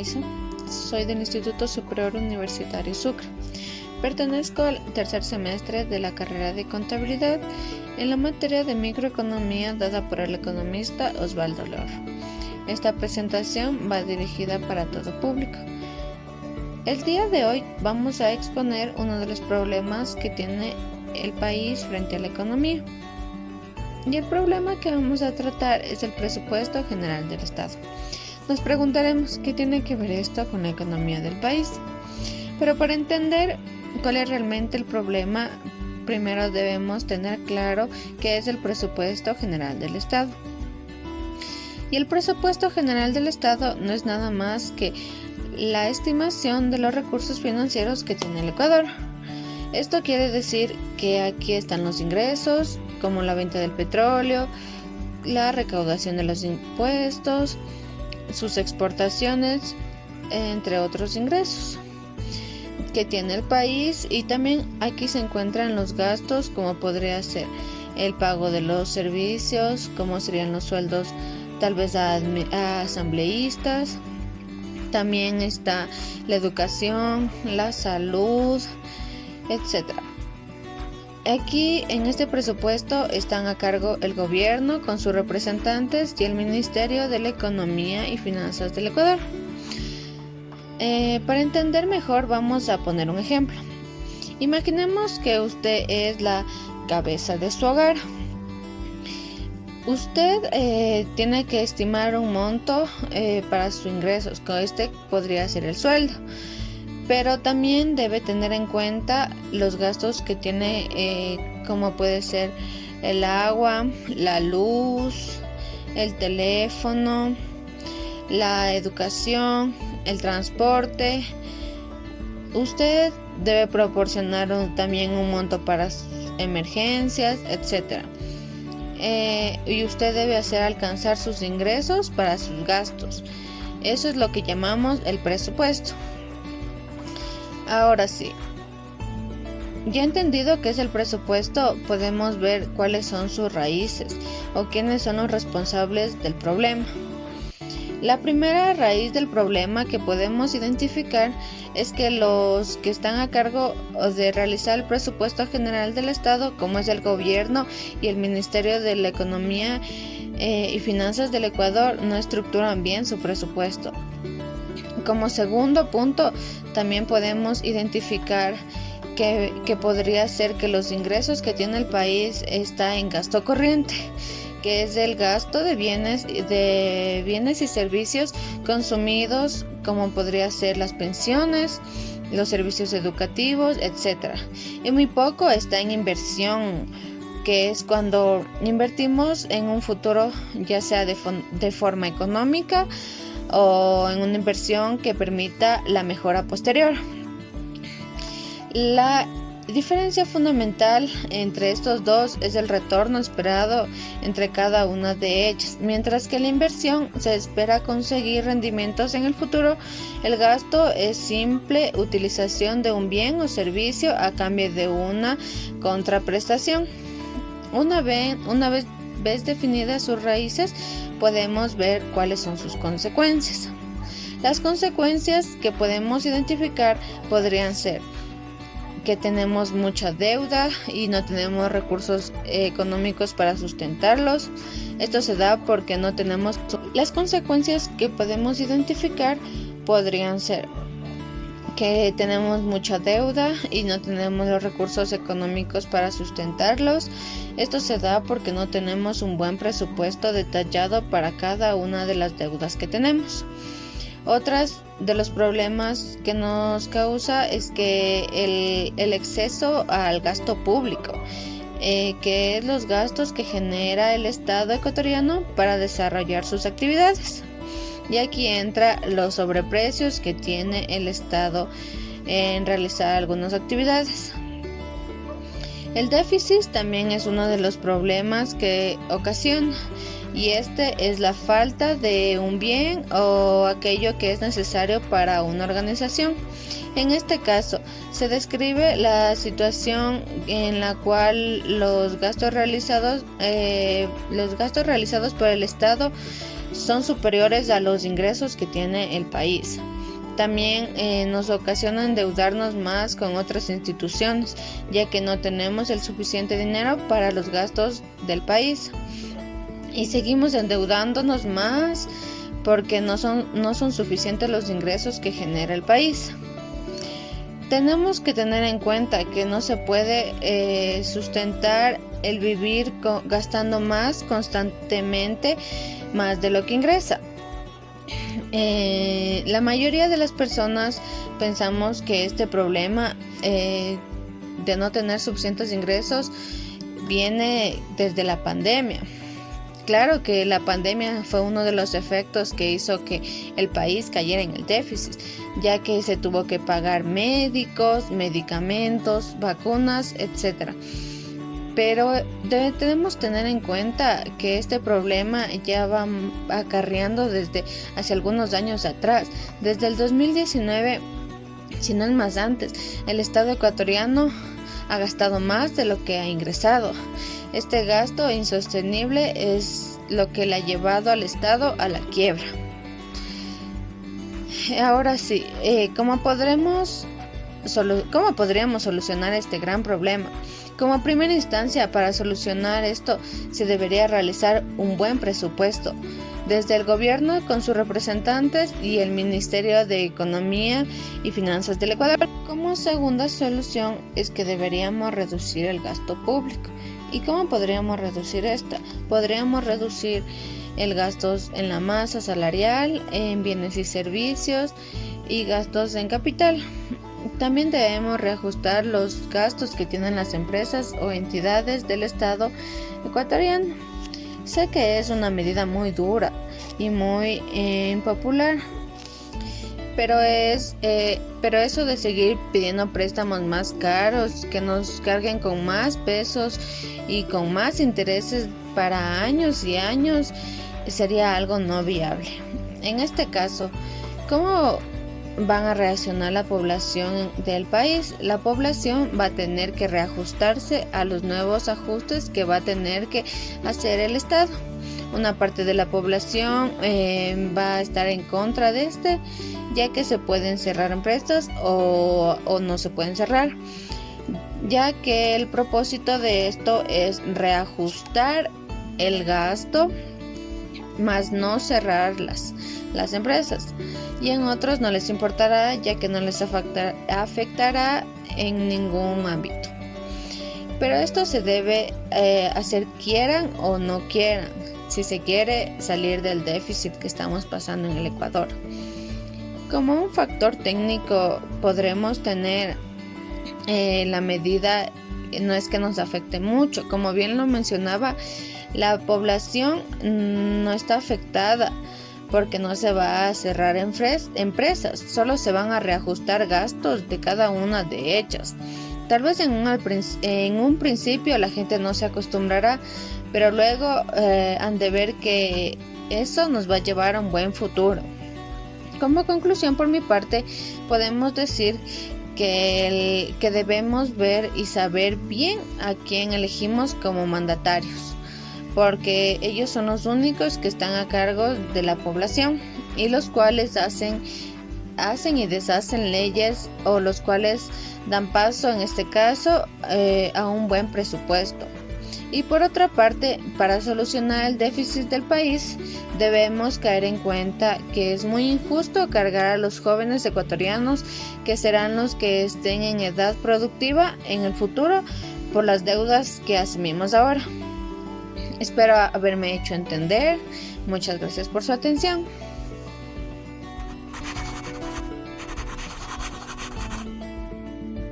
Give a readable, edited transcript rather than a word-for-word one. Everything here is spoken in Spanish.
Raiza, soy del Instituto Superior Universitario Sucre. Pertenezco al tercer semestre de la carrera de Contabilidad en la materia de microeconomía dada por el economista Osvaldo Lor. Esta presentación va dirigida para todo público. El día de hoy vamos a exponer uno de los problemas que tiene el país frente a la economía. Y el problema que vamos a tratar es el presupuesto general del Estado. Nos preguntaremos qué tiene que ver esto con la economía del país. Pero para entender cuál es realmente el problema, primero debemos tener claro qué es el presupuesto general del Estado. Y el presupuesto general del Estado no es nada más que la estimación de los recursos financieros que tiene el Ecuador. Esto quiere decir que aquí están los ingresos, como la venta del petróleo, la recaudación de los impuestos, sus exportaciones, entre otros ingresos que tiene el país, y también aquí se encuentran los gastos, como podría ser el pago de los servicios, como serían los sueldos tal vez a asambleístas. También está la educación, la salud, etc. Aquí en este presupuesto están a cargo el gobierno con sus representantes y el Ministerio de la Economía y Finanzas del Ecuador. Para entender mejor vamos a poner un ejemplo. Imaginemos que usted es la cabeza de su hogar. Usted tiene que estimar un monto para sus ingresos, que este podría ser el sueldo, pero también debe tener en cuenta los gastos que tiene, como puede ser el agua, la luz, el teléfono, la educación, el transporte. Usted debe proporcionar también un monto para emergencias, etc. Y usted debe hacer alcanzar sus ingresos para sus gastos. Eso es lo que llamamos el presupuesto. Ahora sí, ya entendido qué es el presupuesto, podemos ver cuáles son sus raíces o quiénes son los responsables del problema. La primera raíz del problema que podemos identificar es que los que están a cargo de realizar el presupuesto general del Estado, como es el gobierno y el Ministerio de la Economía y Finanzas del Ecuador, no estructuran bien su presupuesto. Como segundo punto, también podemos identificar que podría ser que los ingresos que tiene el país está en gasto corriente, que es el gasto de bienes y servicios consumidos, como podría ser las pensiones, los servicios educativos, etc. Y muy poco está en inversión, que es cuando invertimos en un futuro, ya sea de forma económica o en una inversión que permita la mejora posterior. La diferencia fundamental entre estos dos es el retorno esperado entre cada una de ellas. Mientras que la inversión se espera conseguir rendimientos en el futuro, el gasto es simple utilización de un bien o servicio a cambio de una contraprestación. Una vez definidas sus raíces, podemos ver cuáles son sus consecuencias. Las consecuencias que podemos identificar podrían ser que tenemos mucha deuda y no tenemos recursos económicos para sustentarlos. Esto se da porque no tenemos. Las consecuencias que podemos identificar podrían ser que tenemos mucha deuda y no tenemos los recursos económicos para sustentarlos. Esto se da porque no tenemos un buen presupuesto detallado para cada una de las deudas que tenemos. Otras de los problemas que nos causa es que el exceso al gasto público, que es los gastos que genera el Estado ecuatoriano para desarrollar sus actividades. Y aquí entra los sobreprecios que tiene el Estado en realizar algunas actividades. El déficit también es uno de los problemas que ocasiona, y este es la falta de un bien o aquello que es necesario para una organización. En este caso, se describe la situación en la cual los gastos realizados por el Estado son superiores a los ingresos que tiene el país. También nos ocasiona endeudarnos más con otras instituciones, ya que no tenemos el suficiente dinero para los gastos del país. Y seguimos endeudándonos más porque no son suficientes los ingresos que genera el país. Tenemos que tener en cuenta que no se puede sustentar el vivir gastando más constantemente, más de lo que ingresa. La mayoría de las personas pensamos que este problema de no tener suficientes ingresos viene desde la pandemia. Claro que la pandemia fue uno de los efectos que hizo que el país cayera en el déficit, ya que se tuvo que pagar médicos, medicamentos, vacunas, etc. Pero debemos tener en cuenta que este problema ya va acarreando desde hace algunos años atrás. Desde el 2019, si no es más antes, el Estado ecuatoriano ha gastado más de lo que ha ingresado. Este gasto insostenible es lo que le ha llevado al Estado a la quiebra. Ahora sí, ¿cómo podríamos solucionar este gran problema? Como primera instancia, para solucionar esto, se debería realizar un buen presupuesto desde el gobierno con sus representantes y el Ministerio de Economía y Finanzas del Ecuador. Como segunda solución es que deberíamos reducir el gasto público. ¿Y cómo podríamos reducir esta? Podríamos reducir el gasto en la masa salarial, en bienes y servicios y gastos en capital. También debemos reajustar los gastos que tienen las empresas o entidades del Estado ecuatoriano. Sé que es una medida muy dura y muy impopular, pero eso de seguir pidiendo préstamos más caros, que nos carguen con más pesos y con más intereses para años y años, sería algo no viable. En este caso, ¿cómo van a reaccionar la población del país? La población va a tener que reajustarse a los nuevos ajustes que va a tener que hacer el Estado. Una parte de la población va a estar en contra de ya que se pueden cerrar empresas o no se pueden cerrar, ya que el propósito de esto es reajustar el gasto, más no cerrar las empresas. Y en otros no les importará, ya que no les afectará en ningún ámbito. Pero esto se debe hacer quieran o no quieran, si se quiere salir del déficit que estamos pasando en el Ecuador. Como un factor técnico podremos tener la medida, no es que nos afecte mucho, como bien lo mencionaba, la población no está afectada porque no se va a cerrar empresas, solo se van a reajustar gastos de cada una de ellas. Tal vez en un principio la gente no se acostumbrará, pero luego han de ver que eso nos va a llevar a un buen futuro. Como conclusión, por mi parte, podemos decir que debemos ver y saber bien a quién elegimos como mandatarios, porque ellos son los únicos que están a cargo de la población y los cuales hacen y deshacen leyes, o los cuales dan paso, en este caso, a un buen presupuesto. Y por otra parte, para solucionar el déficit del país, debemos caer en cuenta que es muy injusto cargar a los jóvenes ecuatorianos, que serán los que estén en edad productiva en el futuro, por las deudas que asumimos ahora. Espero haberme hecho entender. Muchas gracias por su atención.